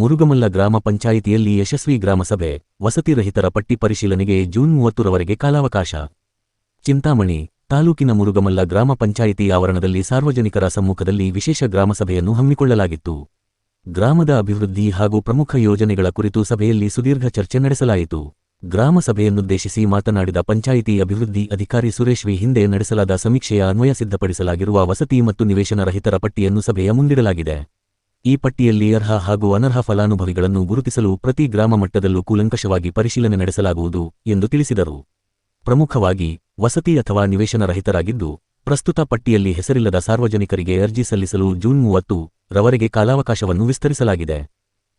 ಮುರುಗಮಲ್ಲ ಗ್ರಾಮ ಪಂಚಾಯಿತಿಯಲ್ಲಿ ಯಶಸ್ವಿ ಗ್ರಾಮಸಭೆ, ವಸತಿ ರಹಿತರ ಪಟ್ಟಿ ಪರಿಶೀಲನೆಗೆ ಜೂನ್ 30ರವರೆಗೆ ಕಾಲಾವಕಾಶ. ಚಿಂತಾಮಣಿ ತಾಲೂಕಿನ ಮುರುಗಮಲ್ಲ ಗ್ರಾಮ ಪಂಚಾಯಿತಿ ಆವರಣದಲ್ಲಿ ಸಾರ್ವಜನಿಕರ ಸಮ್ಮುಖದಲ್ಲಿ ವಿಶೇಷ ಗ್ರಾಮಸಭೆಯನ್ನು ಹಮ್ಮಿಕೊಳ್ಳಲಾಗಿತ್ತು. ಗ್ರಾಮದ ಅಭಿವೃದ್ಧಿ ಹಾಗೂ ಪ್ರಮುಖ ಯೋಜನೆಗಳ ಕುರಿತು ಸಭೆಯಲ್ಲಿ ಸುದೀರ್ಘ ಚರ್ಚೆ ನಡೆಸಲಾಯಿತು. ಗ್ರಾಮ ಸಭೆಯನ್ನುದ್ದೇಶಿಸಿ ಮಾತನಾಡಿದ ಪಂಚಾಯಿತಿ ಅಭಿವೃದ್ಧಿ ಅಧಿಕಾರಿ ಸುರೇಶ್ ವಿ, ಹಿಂದೆ ನಡೆಸಲಾದ ಸಮೀಕ್ಷೆಯ ಅನ್ವಯ ಸಿದ್ಧಪಡಿಸಲಾಗಿರುವ ವಸತಿ ಮತ್ತು ನಿವೇಶನ ರಹಿತರ ಪಟ್ಟಿಯನ್ನು ಸಭೆಯ ಮುಂದಿಡಲಾಗಿದೆ. ಈ ಪಟ್ಟಿಯಲ್ಲಿ ಅರ್ಹ ಹಾಗೂ ಅನರ್ಹ ಫಲಾನುಭವಿಗಳನ್ನು ಗುರುತಿಸಲು ಪ್ರತಿ ಗ್ರಾಮ ಮಟ್ಟದಲ್ಲೂ ಕೂಲಂಕಷವಾಗಿ ಪರಿಶೀಲನೆ ನಡೆಸಲಾಗುವುದು ಎಂದು ತಿಳಿಸಿದರು. ಪ್ರಮುಖವಾಗಿ ವಸತಿ ಅಥವಾ ನಿವೇಶನ ರಹಿತರಾಗಿದ್ದು, ಪ್ರಸ್ತುತ ಪಟ್ಟಿಯಲ್ಲಿ ಹೆಸರಿಲ್ಲದ ಸಾರ್ವಜನಿಕರಿಗೆ ಅರ್ಜಿ ಸಲ್ಲಿಸಲು ಜೂನ್ 30ರವರೆಗೆ ಕಾಲಾವಕಾಶವನ್ನು ವಿಸ್ತರಿಸಲಾಗಿದೆ.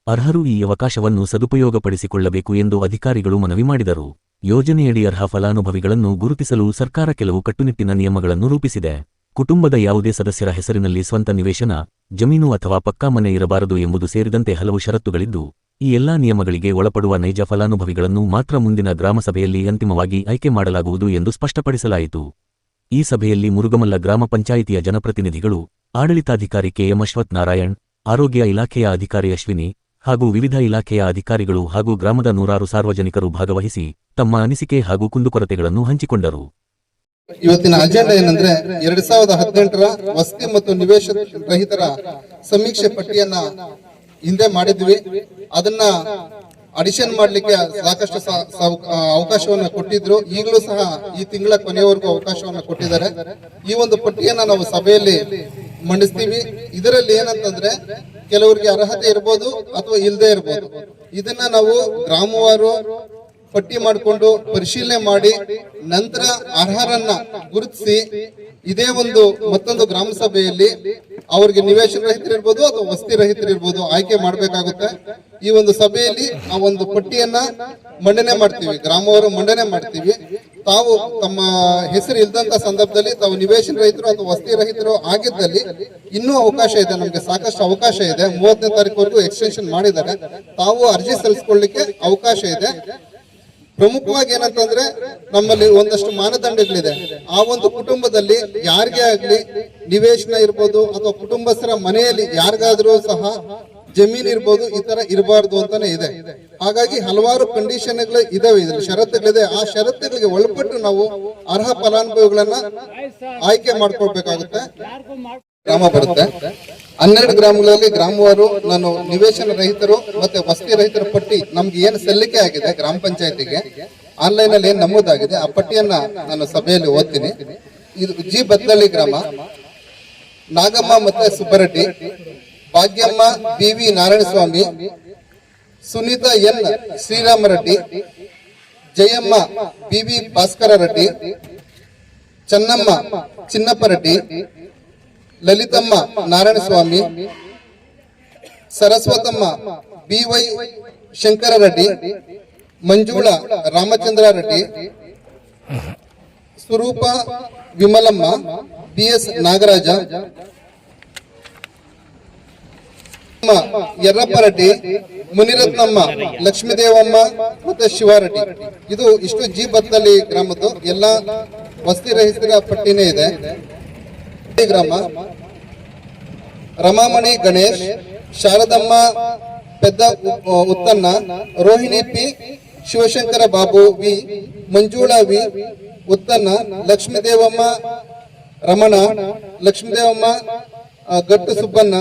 ಅರ್ಹರು ಈ ಅವಕಾಶವನ್ನು ಸದುಪಯೋಗಪಡಿಸಿಕೊಳ್ಳಬೇಕು ಎಂದು ಅಧಿಕಾರಿಗಳು ಮನವಿ ಮಾಡಿದರು. ಯೋಜನೆಯಡಿ ಅರ್ಹ ಫಲಾನುಭವಿಗಳನ್ನು ಗುರುತಿಸಲು ಸರ್ಕಾರ ಕೆಲವು ಕಟ್ಟುನಿಟ್ಟಿನ ನಿಯಮಗಳನ್ನು ರೂಪಿಸಿದೆ. ಕುಟುಂಬದ ಯಾವುದೇ ಸದಸ್ಯರ ಹೆಸರಿನಲ್ಲಿ ಸ್ವಂತ ನಿವೇಶನ, ಜಮೀನು ಅಥವಾ ಪಕ್ಕಾ ಮನೆ ಇರಬಾರದು ಎಂಬುದು ಸೇರಿದಂತೆ ಹಲವು ಷರತ್ತುಗಳಿದ್ದು, ಈ ಎಲ್ಲಾ ನಿಯಮಗಳಿಗೆ ಒಳಪಡುವ ನೈಜ ಫಲಾನುಭವಿಗಳನ್ನು ಮಾತ್ರ ಮುಂದಿನ ಗ್ರಾಮಸಭೆಯಲ್ಲಿ ಅಂತಿಮವಾಗಿ ಆಯ್ಕೆ ಮಾಡಲಾಗುವುದು ಎಂದು ಸ್ಪಷ್ಟಪಡಿಸಲಾಯಿತು. ಈ ಸಭೆಯಲ್ಲಿ ಮುರುಗಮಲ್ಲ ಗ್ರಾಮ ಪಂಚಾಯಿತಿಯ ಜನಪ್ರತಿನಿಧಿಗಳು, ಆಡಳಿತಾಧಿಕಾರಿ ಕೆಎಂ ಅಶ್ವಥ್ ನಾರಾಯಣ್, ಆರೋಗ್ಯ ಇಲಾಖೆಯ ಅಧಿಕಾರಿ ಅಶ್ವಿನಿ ಹಾಗೂ ವಿವಿಧ ಇಲಾಖೆಯ ಅಧಿಕಾರಿಗಳು ಹಾಗೂ ಗ್ರಾಮದ ನೂರಾರು ಸಾರ್ವಜನಿಕರು ಭಾಗವಹಿಸಿ ತಮ್ಮ ಅನಿಸಿಕೆ ಹಾಗೂ ಕುಂದುಕೊರತೆಗಳನ್ನು ಹಂಚಿಕೊಂಡರು. ಇವತ್ತಿನ ಅಜೆಂಡಾ ಏನಂದ್ರೆ 2018ರ ವಸತಿ ಮತ್ತು ನಿವೇಶನ ರಹಿತರ ಸಮೀಕ್ಷೆ ಪಟ್ಟಿಯನ್ನ ಹಿಂದೆ ಮಾಡಿದ್ವಿ. ಅದನ್ನ ಅಡಿಷನ್ ಮಾಡ್ಲಿಕ್ಕೆ ಸಾಕಷ್ಟು ಅವಕಾಶವನ್ನ ಕೊಟ್ಟಿದ್ರು. ಈಗಲೂ ಸಹ ಈ ತಿಂಗಳ ಕೊನೆಯವರೆಗೂ ಅವಕಾಶವನ್ನ ಕೊಟ್ಟಿದ್ದಾರೆ. ಈ ಒಂದು ಪಟ್ಟಿಯನ್ನ ನಾವು ಸಭೆಯಲ್ಲಿ ಮಂಡಿಸ್ತೀವಿ. ಇದರಲ್ಲಿ ಏನಂತಂದ್ರೆ ಕೆಲವರಿಗೆ ಅರ್ಹತೆ ಇರ್ಬೋದು ಅಥವಾ ಇಲ್ಲದೆ ಇರ್ಬೋದು. ಇದನ್ನ ನಾವು ಗ್ರಾಮವಾರು ಪಟ್ಟಿ ಮಾಡಿಕೊಂಡು ಪರಿಶೀಲನೆ ಮಾಡಿ ನಂತರ ಅರ್ಹರನ್ನ ಗುರುತಿಸಿ ಇದೇ ಒಂದು ಮತ್ತೊಂದು ಗ್ರಾಮ ಸಭೆಯಲ್ಲಿ ಅವರಿಗೆ ನಿವೇಶನ ರಹಿತರಿರ್ಬೋದು ಅಥವಾ ವಸತಿ ರಹಿತರಿರ್ಬೋದು ಆಯ್ಕೆ ಮಾಡಬೇಕಾಗುತ್ತೆ. ಈ ಒಂದು ಸಭೆಯಲ್ಲಿ ಆ ಒಂದು ಪಟ್ಟಿಯನ್ನ ಮಂಡನೆ ಮಾಡ್ತೀವಿ, ಗ್ರಾಮವರು ಮಂಡನೆ ಮಾಡ್ತೀವಿ. ತಾವು ತಮ್ಮ ಹೆಸರು ಇಲ್ದಂತ ಸಂದರ್ಭದಲ್ಲಿ ತಾವು ನಿವೇಶನ ರಹಿತರು ಅಥವಾ ವಸತಿ ರಹಿತರು ಆಗಿದ್ದಲ್ಲಿ ಇನ್ನೂ ಅವಕಾಶ ಇದೆ, ನಮ್ಗೆ ಸಾಕಷ್ಟು ಅವಕಾಶ ಇದೆ. 30ನೇ ತಾರೀಕುವರೆಗೂ ಎಕ್ಸ್ಟೆನ್ಷನ್ ಮಾಡಿದ್ದಾರೆ. ತಾವು ಅರ್ಜಿ ಸಲ್ಲಿಸಿಕೊಳ್ಳಲಿಕ್ಕೆ ಅವಕಾಶ ಇದೆ. ಪ್ರಮುಖವಾಗಿ ಏನಂತಂದ್ರೆ ನಮ್ಮಲ್ಲಿ ಒಂದಷ್ಟು ಮಾನದಂಡಗಳಿದೆ. ಆ ಒಂದು ಕುಟುಂಬದಲ್ಲಿ ಯಾರಿಗೇ ಆಗ್ಲಿ ನಿವೇಶನ ಇರ್ಬೋದು ಅಥವಾ ಕುಟುಂಬಸ್ಥರ ಮನೆಯಲ್ಲಿ ಯಾರಿಗಾದ್ರೂ ಸಹ ಜಮೀನ್ ಇರ್ಬೋದು, ಈ ತರ ಇರಬಾರ್ದು ಅಂತಾನೆ ಇದೆ. ಹಾಗಾಗಿ ಹಲವಾರು ಕಂಡೀಷನ್ಗಳು ಇದಾವೆ, ಇದ್ರಲ್ಲಿ ಷರತ್ತುಗಳಿದೆ. ಆ ಷರತ್ತುಗಳಿಗೆ ಒಳಪಟ್ಟು ನಾವು ಅರ್ಹ ಫಲಾನುಭವಿಗಳನ್ನ ಆಯ್ಕೆ ಮಾಡ್ಕೊಳ್ಬೇಕಾಗುತ್ತೆ. ಗ್ರಾಮ ಬರುತ್ತೆ 12 ಗ್ರಾಮಗಳಲ್ಲಿ ಗ್ರಾಮವಾರು ನಾನು ನಿವೇಶನ ರಹಿತರು ಮತ್ತೆ ವಸತಿ ರಹಿತರ ಪಟ್ಟಿ ನಮ್ಗೆ ಏನು ಸಲ್ಲಿಕೆ ಆಗಿದೆ ಗ್ರಾಮ ಪಂಚಾಯತಿಗೆ ಆನ್ಲೈನ್ ಅಲ್ಲಿ ಏನ್ ನಮೂದಾಗಿದೆ ಆ ಪಟ್ಟಿಯನ್ನ ನಾನು ಸಭೆಯಲ್ಲಿ ಓದ್ತೀನಿ. ಇದು ಜಿ ಬತ್ತಳ್ಳಿ ಗ್ರಾಮ, ನಾಗಮ್ಮ ಮತ್ತೆ Subbareddy, Bhagyamma B V. Narayanaswamy, Sunitha N Sriramareddy, Jayamma B V. Bhaskara Reddy, Chennamma Chinnappa Reddy, Lalithamma Narayanaswamy, Saraswathamma B Y. Shankara Reddy, Manjula Ramachandra Reddy, Swaroopa Vimalamma, B S. Nagaraja, Yerrappa Reddy, Muniratnamma, Lakshmidevamma ಮತ್ತೆ ಶಿವಾರೆಡ್ಡಿ. ಇದು ಇಷ್ಟು ಜಿ ಬತ್ತಳ್ಳಿ ಗ್ರಾಮದ್ದು ಎಲ್ಲ ವಸತಿ ರಹಿತರ ಪಟ್ಟಿನೇ ಇದೆ. ಗ್ರಾಮ Ramamani Ganesh, Sharadamma Pedda Uttanna, Rohini P, Shivashankara Babu V, Manjula V Uttanna, Lakshmidevamma Ramana, Lakshmidevamma Gattu Subbanna.